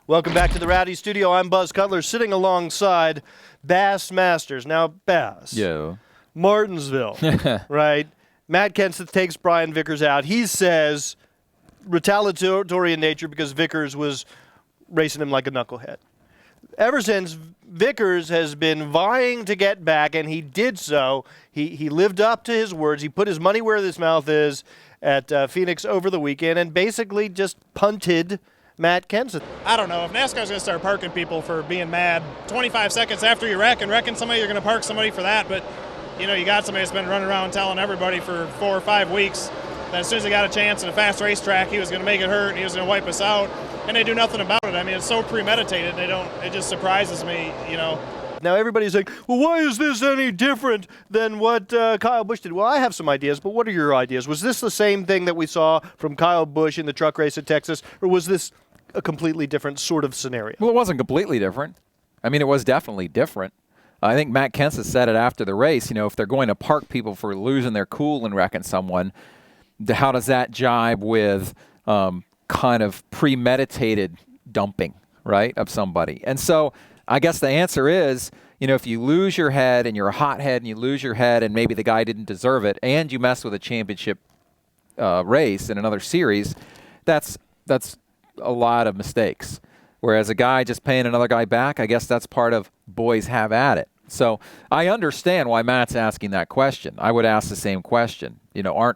Welcome back to the Rowdy Studio. I'm Buzz Cutler, sitting alongside Bass Masters. Now, Bass. Yo. Martinsville, right? Matt Kenseth takes Brian Vickers out. He says retaliatory in nature because Vickers was racing him like a knucklehead. Ever since, Vickers has been vying to get back, and he did so. He lived up to his words. He put his money where his mouth is at Phoenix over the weekend and basically just punted Matt Kenseth. I don't know. If NASCAR's going to start parking people for being mad 25 seconds after you wrecking somebody, you're going to park somebody for that. But, you know, you got somebody that's been running around telling everybody for 4 or 5 weeks that as soon as he got a chance in a fast racetrack, he was going to make it hurt and he was going to wipe us out. And they do nothing about it. I mean, it's so premeditated. It just surprises me, you know. Now everybody's like, well, why is this any different than what Kyle Busch did? Well, I have some ideas, but what are your ideas? Was this the same thing that we saw from Kyle Busch in the truck race at Texas, or was this a completely different sort of scenario? Well, it wasn't completely different. I mean, it was definitely different. I think Matt Kenseth said it after the race. You know, if they're going to park people for losing their cool and wrecking someone, how does that jibe with kind of premeditated dumping, right, of somebody? And so I guess the answer is, you know, if you lose your head and you're a hothead and you lose your head and maybe the guy didn't deserve it and you mess with a championship race in another series, that's a lot of mistakes. Whereas a guy just paying another guy back, I guess that's part of boys have at it. So I understand why Matt's asking that question. I would ask the same question. You know,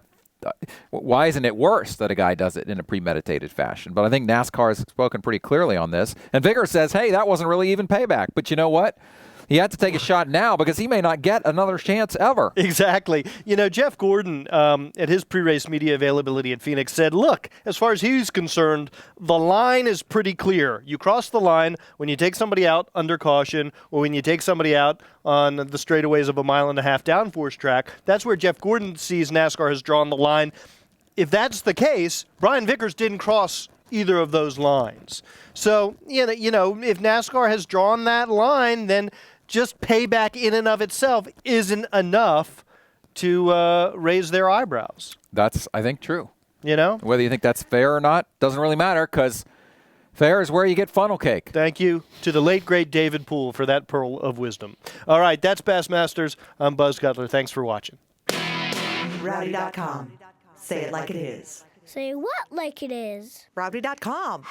why isn't it worse that a guy does it in a premeditated fashion? But I think NASCAR has spoken pretty clearly on this. And Vickers says, hey, that wasn't really even payback. But you know what? He had to take a shot now because he may not get another chance ever. Exactly. You know, Jeff Gordon, at his pre-race media availability at Phoenix, said, look, as far as he's concerned, the line is pretty clear. You cross the line when you take somebody out under caution or when you take somebody out on the straightaways of a 1.5 mile downforce track. That's where Jeff Gordon sees NASCAR has drawn the line. If that's the case, Brian Vickers didn't cross either of those lines. So, you know, if NASCAR has drawn that line, then just payback in and of itself isn't enough to raise their eyebrows. That's, I think, true. You know? Whether you think that's fair or not doesn't really matter because fair is where you get funnel cake. Thank you to the late, great David Poole for that pearl of wisdom. All right, that's Bassmasters. I'm Buzz Cutler. Thanks for watching. Rowdy.com. Say it like it is. Say what like it is? Rowdy.com.